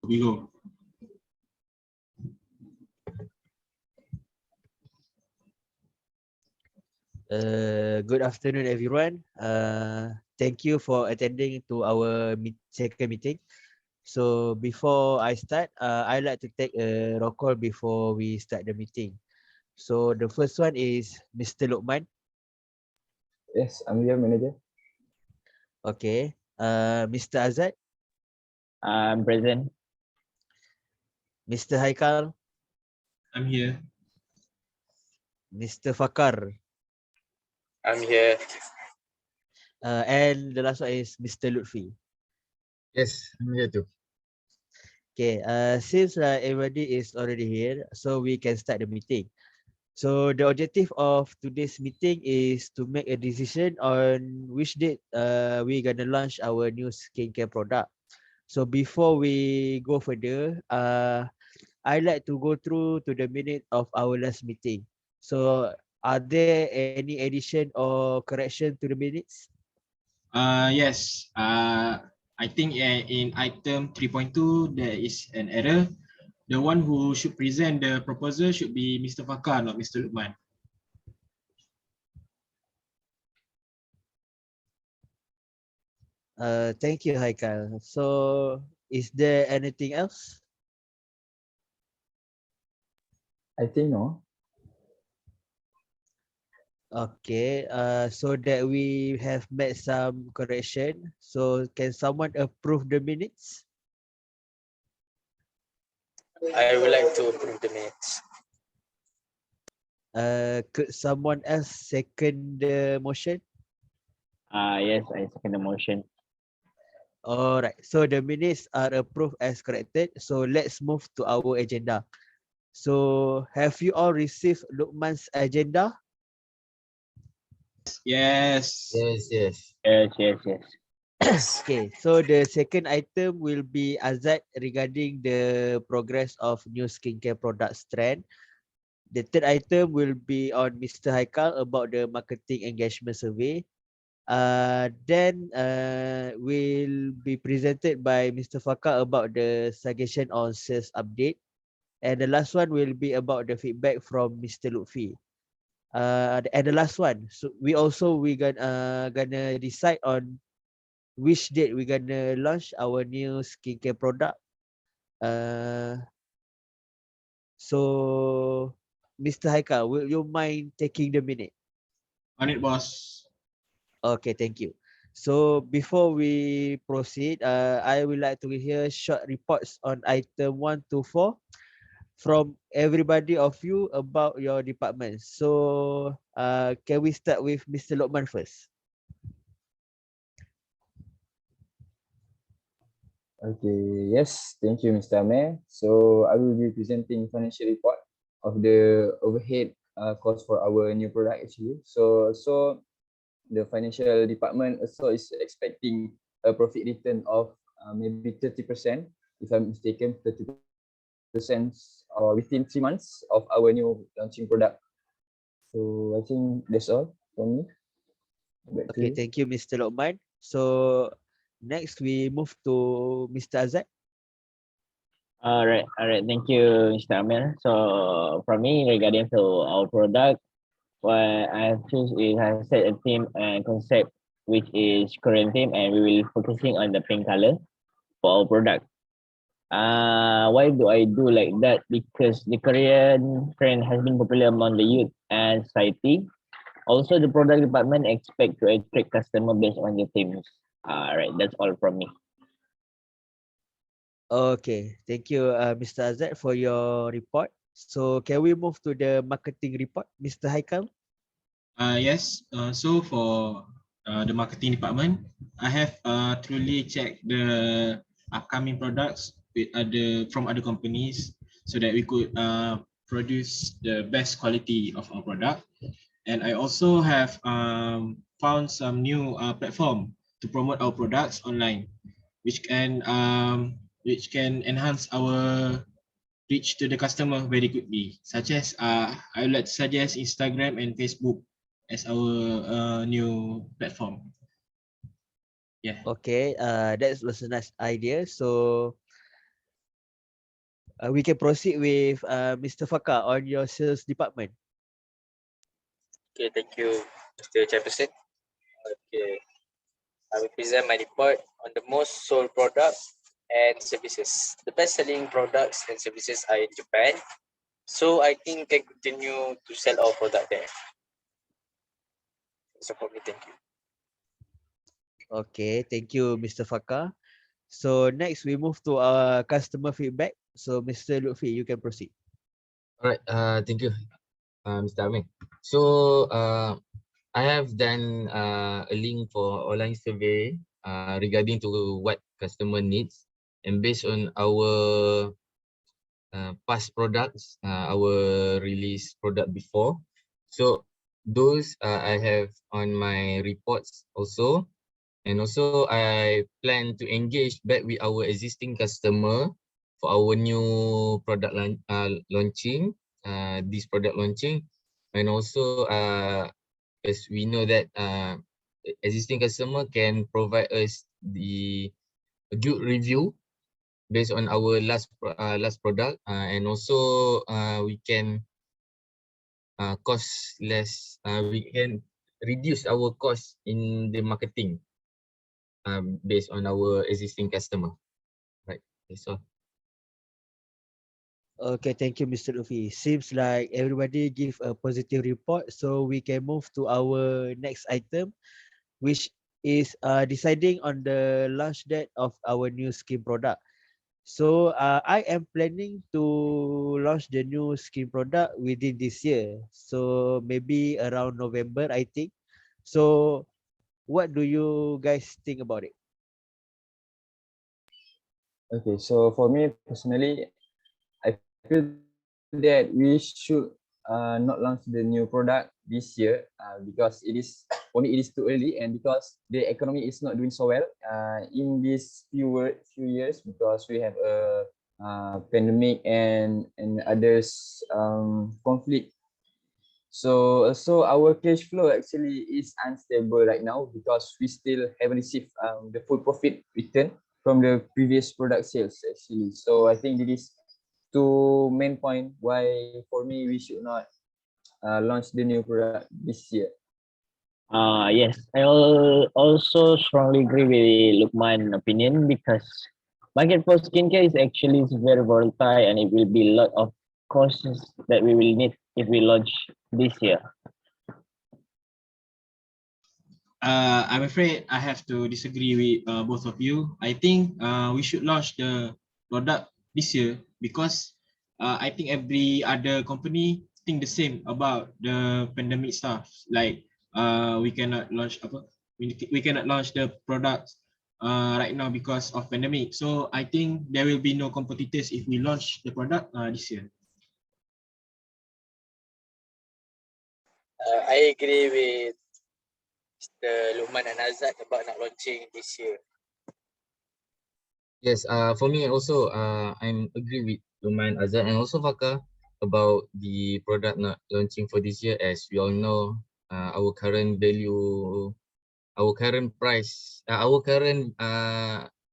We go. Good afternoon, everyone. Thank you for attending to our second meeting. So before I start, I'd like to take a roll call before we start the meeting. So the first one is Mr. Lokman. Yes, I'm here, manager. Okay. Mr. Azad, I'm present. Mr. Haikal, I'm here. Mr. Fakar, I'm here. and the last one is Mr. Lutfi. Yes, I'm here too. Okay. Since everybody is already here, so we can start the meeting. So the objective of today's meeting is to make a decision on which date we're gonna launch our new skincare product. So before we go further, I'd like to go through to the minute of our last meeting. So are there any addition or correction to the minutes? Yes. I think in item 3.2 there is an error. The one who should present the proposal should be Mr. Fakar, not Mr. Lukman. Thank you, Haikal. So is there anything else? I think no. Okay, so that we have made some correction. So can someone approve the minutes? I would like to approve the minutes. Could someone else second the motion? Yes, I second the motion. Alright, so the minutes are approved as corrected. So let's move to our agenda. So have you all received Lukman's agenda? Yes. Yes, yes. Yes. Okay, so the second item will be Azad regarding the progress of new skincare products trend. The third item will be on Mr. Haikal about the marketing engagement survey. Then will be presented by Mr. Fakar about the suggestion on sales update. And the last one will be about the feedback from Mr. Lutfi. And the last one, so we gonna decide on which date we gonna launch our new skincare product. Uh, so Mr. Haikal, will you mind taking the minute? On it, boss. Okay, thank you. So before we proceed, I would like to hear short reports on item 1 to 4 from everybody of you about your department. So can we start with Mr. Lokman first? Okay, yes, thank you, Mr. Amir. So I will be presenting financial report of the overhead cost for our new product actually. So the financial department also is expecting a profit return of maybe 30%, if I'm mistaken, 30% or within 3 months of our new launching product. So I think that's all from me. Back to Okay, you. thank you, Mr. Lokman. So next we move to Mr. Azad. All right. Thank you, Mr. Amir. So for me, regarding to our product, what I have choose is I have set a theme and concept which is Korean theme, and we will focusing on the pink color for our product. Why do I do like that? Because the Korean trend has been popular among the youth and society. Also, the product department expect to attract customer based on the themes. All right, that's all from me. Okay, thank you, Mr. Azad, for your report. So can we move to the marketing report, Mr. Haikal? Yes. So for the marketing department, I have truly checked the upcoming products with from other companies so that we could produce the best quality of our product. And I also have found some new platform to promote our products online, which can enhance our reach to the customer very quickly, such as I would like to suggest Instagram and Facebook as our new platform. Yeah. Okay, that was a nice idea. So we can proceed with Mr. Fakar on your sales department. Okay, thank you, Mr. Chairperson. Okay, I will present my report on the most sold products and services. The best-selling products and services are in Japan, so I think can continue to sell our product there. So for me, thank you. Okay, thank you, Mr. Fakar. So next we move to our customer feedback. So Mr. Lutfi, you can proceed. All right. Thank you, Mr. Amir. So I have done a link for online survey regarding to what customer needs, and based on our past products, our release product before. So those I have on my reports also. And also I plan to engage back with our existing customer for our new product launching, this product launching. And also as we know that existing customer can provide us the good review based on our last product, and also we can cost less, we can reduce our cost in the marketing based on our existing customer. Right, that's all. Okay, thank you, Mr. Lutfi. Seems like everybody give a positive report, so we can move to our next item, which is deciding on the launch date of our new skin product. So I am planning to launch the new skin product within this year. So maybe around November, I think. So what do you guys think about it? Okay, so for me personally, I feel that we should not launch the new product this year because it is too early, and because the economy is not doing so well in these few years, because we have a pandemic and others conflict. So our cash flow actually is unstable right now because we still haven't received the full profit return from the previous product sales actually. So I think this is two main point why for me we should not launch the new product this year. Yes, I will also strongly agree with Lukman's opinion because market for skincare is actually very volatile, and it will be a lot of costs that we will need if we launch this year. I'm afraid I have to disagree with both of you. I think we should launch the product this year because I think every other company think the same about the pandemic stuff. Like we cannot launch we cannot launch the product right now because of pandemic. So I think there will be no competitors if we launch the product this year. I agree with Mr. Luqman and Azad about not launching this year. Yes, for me also, I'm agree with Luqman, Azad, and also Fakar about the product not launching for this year. As we all know, our current value, our current price, our current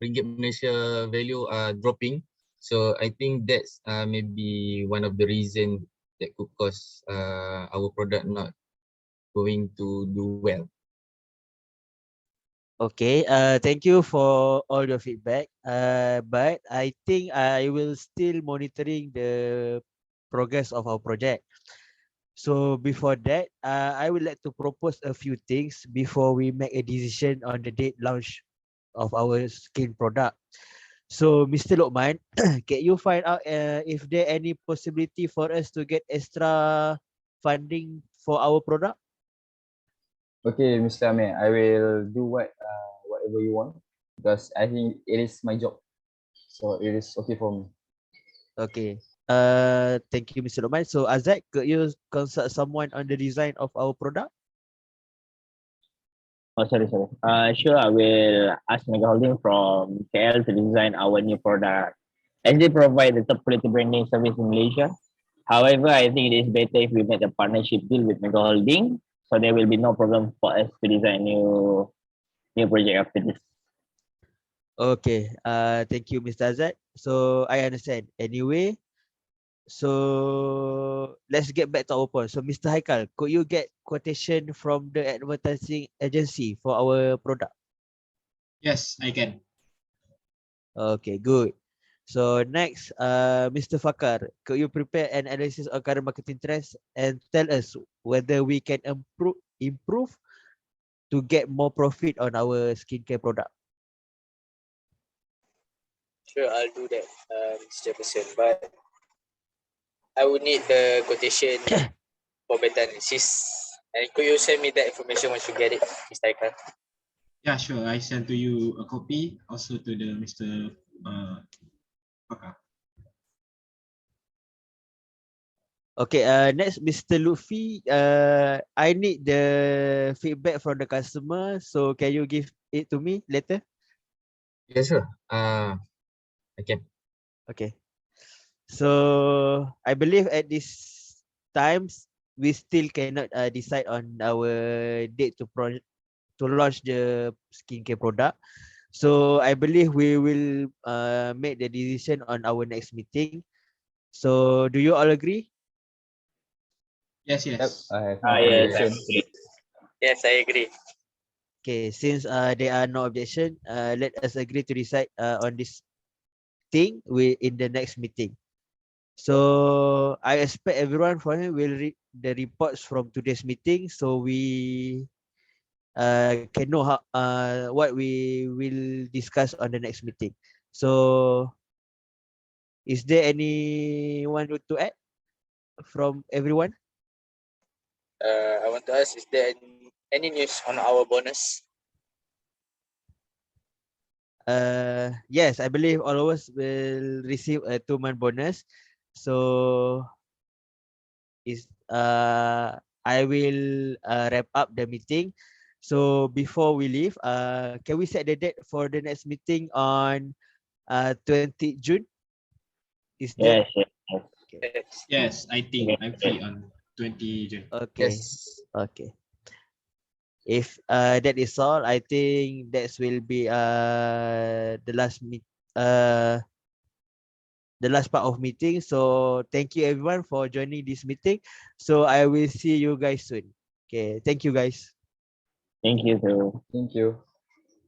ringgit Malaysia value are dropping. So I think that's maybe one of the reason that could cause our product not going to do well. Okay, thank you for all your feedback. But I think I will still monitoring the progress of our project. So before that, I would like to propose a few things before we make a decision on the date launch of our skin product. So Mr. Lokman, can you find out if there any possibility for us to get extra funding for our product? Okay, Mr. Amir, I will do whatever you want because I think it is my job, so it is okay for me. Okay. Thank you, Mr. Lokman. So Azad, could you consult someone on the design of our product? Oh, sorry. Sure, I will ask Mega Holding from KL to design our new product, as they provide the top quality branding service in Malaysia. However, I think it is better if we make a partnership deal with Mega Holding, so there will be no problem for us to design new project after this. Okay. Thank you, Mr. Azad. So I understand. Anyway, so let's get back to our point. So Mr. Haikal, could you get quotation from the advertising agency for our product? Yes, I can. Okay, good. So next, Mr. Fakar, could you prepare an analysis of current marketing trends and tell us whether we can improve to get more profit on our skincare product? Sure, I'll do that, Mr. Jefferson. But I would need the quotation for better analysis. And could you send me that information once you get it, Mr. Haikal? Yeah, sure. I send to you a copy, also to the Mr. Pakar. Okay, next, Mr. Luffy, I need the feedback from the customer. So can you give it to me later? Yes, sir. I can. Okay. So I believe at this times we still cannot decide on our date to launch the skincare product. So I believe we will make the decision on our next meeting. So do you all agree? Yes, Yep, yes. I have no Yes, I objection. agree. Yes, I agree. Okay, since there are no objection, let us agree to decide on this thing in the next meeting. So I expect everyone from here will read the reports from today's meeting, so we can know how what we will discuss on the next meeting. So is there anyone to add from everyone? I want to ask, is there any news on our bonus? Yes, I believe all of us will receive a 2-month bonus. So is I will wrap up the meeting. So before we leave, can we set the date for the next meeting on 20 June? Is that Yes, yes, yes. okay? Yes. Yes, I think Okay. I'm free on 20 June. Okay. Yes. Okay. If that is all, I think that will be uh the last part of meeting. So thank you everyone for joining this meeting. So I will see you guys soon. Okay, thank you guys. Thank you too. Thank you.